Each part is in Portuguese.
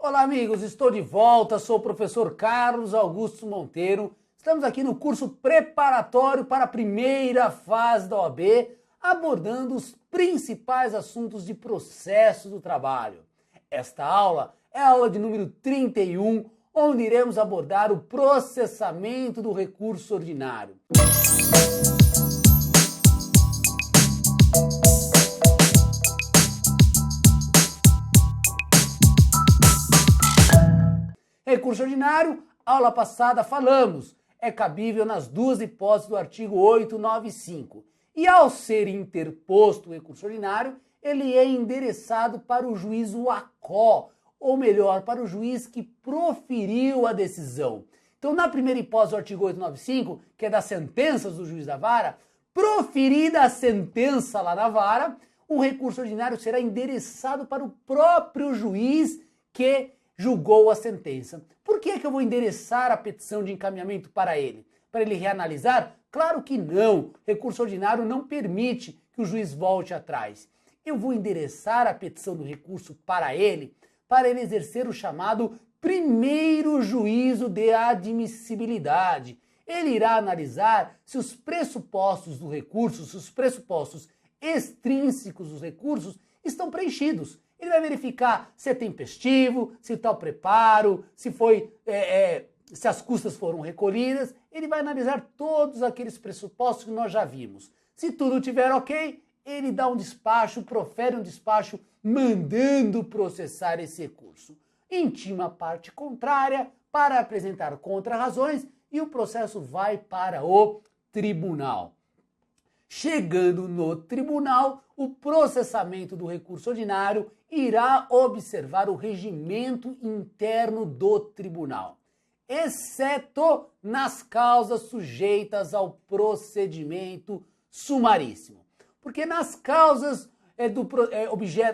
Olá amigos, estou de volta, sou o professor Carlos Augusto Monteiro. Estamos aqui no curso preparatório para a primeira fase da OAB, abordando os principais assuntos de processo do trabalho. Esta aula é a aula de número 31, onde iremos abordar o processamento do recurso ordinário. Recurso ordinário, aula passada falamos, é cabível nas duas hipóteses do artigo 895. E ao ser interposto o recurso ordinário, ele é endereçado para o juízo ACO, ou melhor, para o juiz que proferiu a decisão. Então, na primeira hipótese do artigo 895, que é das sentenças do juiz da vara, proferida a sentença lá na vara, o recurso ordinário será endereçado para o próprio juiz que julgou a sentença. Por que eu vou endereçar a petição de encaminhamento para ele? Para ele reanalisar? Claro que não. Recurso ordinário não permite que o juiz volte atrás. Eu vou endereçar a petição do recurso para ele exercer o chamado primeiro juízo de admissibilidade. Ele irá analisar se os pressupostos do recurso, se os pressupostos extrínsecos dos recursos estão preenchidos. Ele vai verificar se é tempestivo, se está o preparo, se as custas foram recolhidas. Ele vai analisar todos aqueles pressupostos que nós já vimos. Se tudo estiver ok, ele dá um despacho, profere um despacho mandando processar esse recurso. Intima a parte contrária para apresentar contra-razões e o processo vai para o tribunal. Chegando no tribunal, o processamento do recurso ordinário irá observar o regimento interno do tribunal, exceto nas causas sujeitas ao procedimento sumaríssimo. Porque nas causas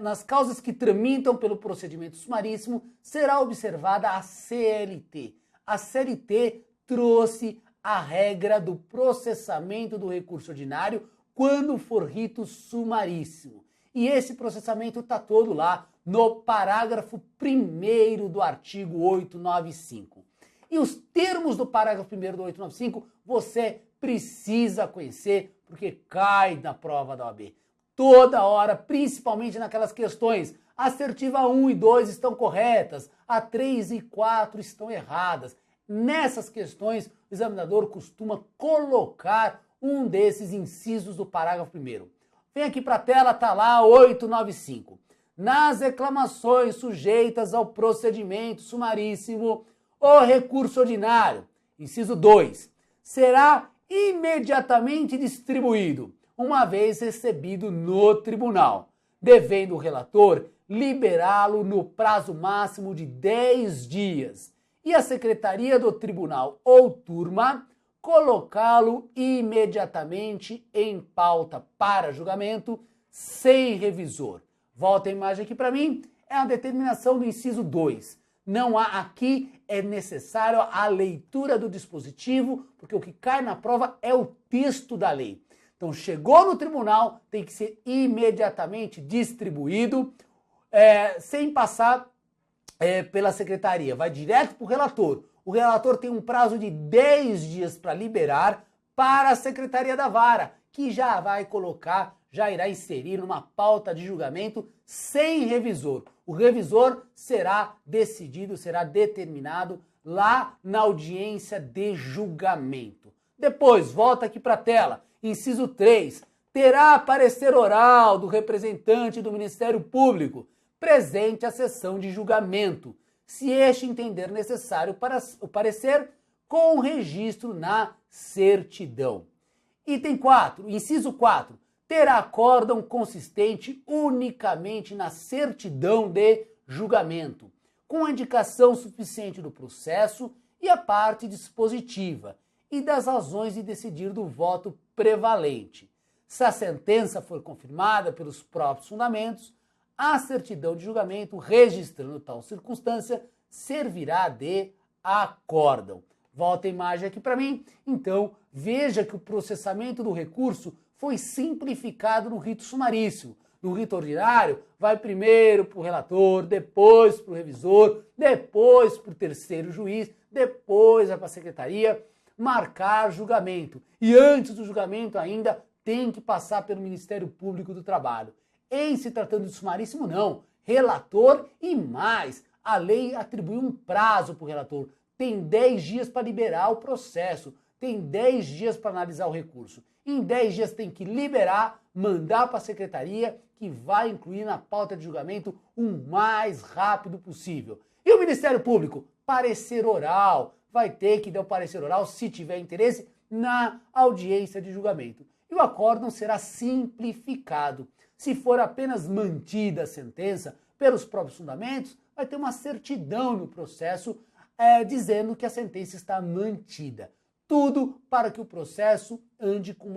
nas causas que tramitam pelo procedimento sumaríssimo, será observada a CLT. A CLT trouxe a regra do processamento do recurso ordinário quando for rito sumaríssimo. E esse processamento está todo lá no parágrafo 1º do artigo 895. E os termos do parágrafo 1º do 895 você precisa conhecer porque cai na prova da OAB. Toda hora, principalmente naquelas questões, a assertiva 1 e 2 estão corretas, a 3 e 4 estão erradas. Nessas questões, o examinador costuma colocar um desses incisos do parágrafo 1º. Vem aqui para a tela, está lá 895. Nas reclamações sujeitas ao procedimento sumaríssimo, o recurso ordinário, inciso 2, será imediatamente distribuído, uma vez recebido no tribunal, devendo o relator liberá-lo no prazo máximo de 10 dias e a secretaria do tribunal ou turma colocá-lo imediatamente em pauta para julgamento sem revisor. Volta a imagem aqui para mim, é a determinação do inciso 2. Não há aqui, é necessário a leitura do dispositivo, porque o que cai na prova é o texto da lei. Então, chegou no tribunal, tem que ser imediatamente distribuído, sem passar pela secretaria. Vai direto para o relator. O relator tem um prazo de 10 dias para liberar para a secretaria da vara, que já vai colocar, já irá inserir numa pauta de julgamento sem revisor. O revisor será decidido, será determinado lá na audiência de julgamento. Depois, volta aqui para a tela. Inciso 3, terá parecer oral do representante do Ministério Público presente à sessão de julgamento, se este entender necessário para o parecer, com registro na certidão. Item 4, inciso 4, terá acórdão consistente unicamente na certidão de julgamento, com a indicação suficiente do processo e a parte dispositiva, e das razões de decidir do voto prevalente. Se a sentença for confirmada pelos próprios fundamentos, a certidão de julgamento registrando tal circunstância servirá de acórdão. Volta a imagem aqui para mim. Então, veja que o processamento do recurso foi simplificado no rito sumaríssimo. No rito ordinário, vai primeiro para o relator, depois para o revisor, depois para o terceiro juiz, depois vai para a secretaria marcar julgamento. E antes do julgamento ainda tem que passar pelo Ministério Público do Trabalho. Em se tratando de sumaríssimo, não. Relator e mais. A lei atribui um prazo para o relator. Tem 10 dias para liberar o processo. Tem 10 dias para analisar o recurso. Em 10 dias tem que liberar, mandar para a secretaria, que vai incluir na pauta de julgamento o mais rápido possível. E o Ministério Público? Parecer oral. Vai ter que dar o parecer oral, se tiver interesse, na audiência de julgamento. E o acórdão será simplificado. Se for apenas mantida a sentença pelos próprios fundamentos, vai ter uma certidão no processo dizendo que a sentença está mantida. Tudo para que o processo ande com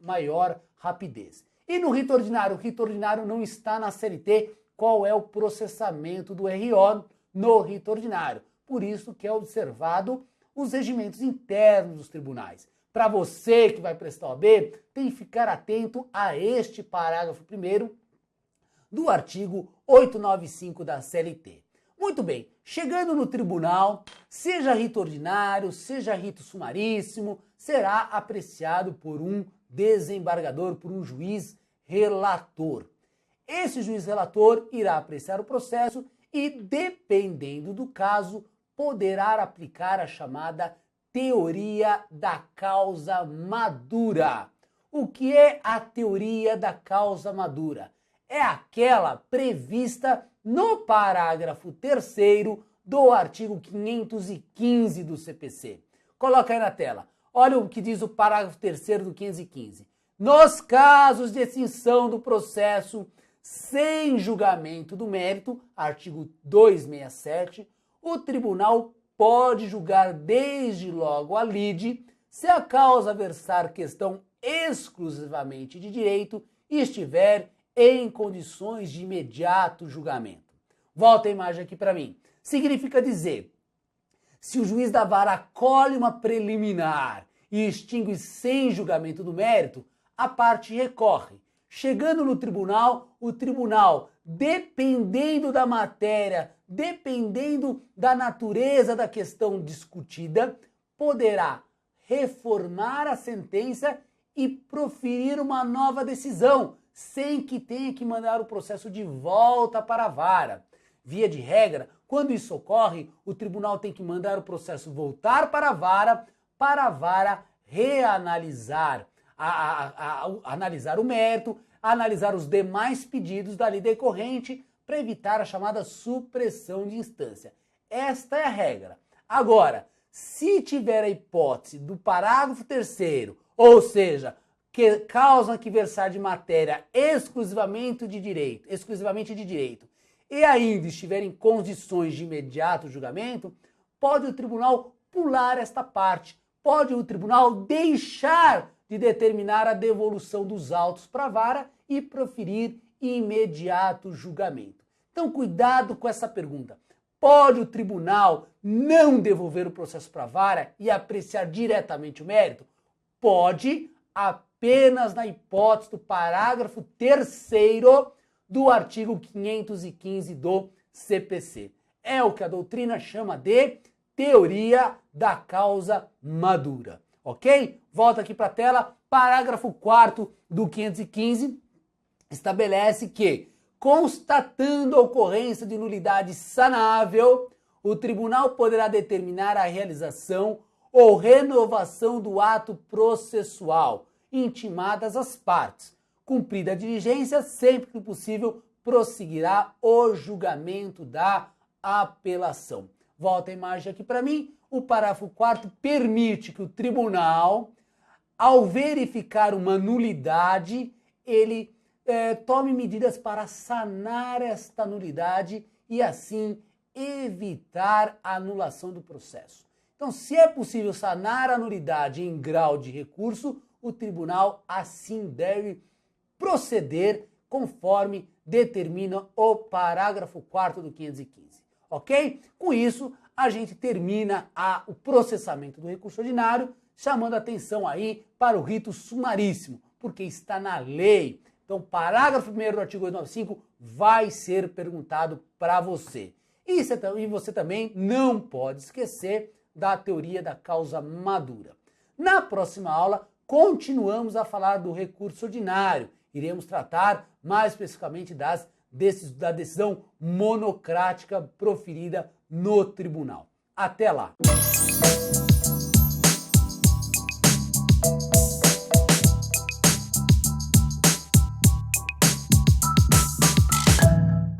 maior rapidez. E no rito ordinário? O rito ordinário não está na CLT qual é o processamento do RO no rito ordinário. Por isso que é observado os regimentos internos dos tribunais. Para você que vai prestar OAB, tem que ficar atento a este parágrafo 1º do artigo 895 da CLT. Muito bem, chegando no tribunal, seja rito ordinário, seja rito sumaríssimo, será apreciado por um desembargador, por um juiz relator. Esse juiz relator irá apreciar o processo e, dependendo do caso, poderá aplicar a chamada teoria da causa madura. O que é a teoria da causa madura? É aquela prevista no parágrafo 3º do artigo 515 do CPC. Coloca aí na tela. Olha o que diz o parágrafo 3º do 515. Nos casos de extinção do processo sem julgamento do mérito, artigo 267, o tribunal pode julgar desde logo a lide se a causa versar questão exclusivamente de direito e estiver em condições de imediato julgamento. Volta a imagem aqui para mim. Significa dizer, se o juiz da vara acolhe uma preliminar e extingue sem julgamento do mérito, a parte recorre. Chegando no tribunal, o tribunal, dependendo da matéria, dependendo da natureza da questão discutida, poderá reformar a sentença e proferir uma nova decisão, sem que tenha que mandar o processo de volta para a vara. Via de regra, quando isso ocorre, o tribunal tem que mandar o processo voltar para a vara reanalisar, analisar o mérito, analisar os demais pedidos da lei decorrente para evitar a chamada supressão de instância. Esta é a regra. Agora, se tiver a hipótese do parágrafo 3º, ou seja, que causa que versar de matéria exclusivamente de direito, e ainda estiver em condições de imediato julgamento, pode o tribunal pular esta parte, pode o tribunal deixar de determinar a devolução dos autos para a vara e proferir imediato julgamento. Então, cuidado com essa pergunta. Pode o tribunal não devolver o processo para a vara e apreciar diretamente o mérito? Pode, apenas na hipótese do parágrafo 3º do artigo 515 do CPC. É o que a doutrina chama de teoria da causa madura. Ok? Volta aqui para a tela. Parágrafo 4º do 515 estabelece que, constatando a ocorrência de nulidade sanável, o tribunal poderá determinar a realização ou renovação do ato processual, intimadas as partes. Cumprida a diligência, sempre que possível, prosseguirá o julgamento da apelação. Volta a imagem aqui para mim. O parágrafo 4º permite que o tribunal, ao verificar uma nulidade, ele tome medidas para sanar esta nulidade e, assim, evitar a anulação do processo. Então, se é possível sanar a nulidade em grau de recurso, o tribunal assim deve proceder conforme determina o parágrafo 4º do 515. Ok? Com isso, a gente termina o processamento do recurso ordinário, chamando atenção aí para o rito sumaríssimo, porque está na lei. Então, parágrafo 1º do artigo 895 vai ser perguntado para você. E você também não pode esquecer da teoria da causa madura. Na próxima aula, continuamos a falar do recurso ordinário. Iremos tratar mais especificamente da decisão monocrática proferida no tribunal. Até lá!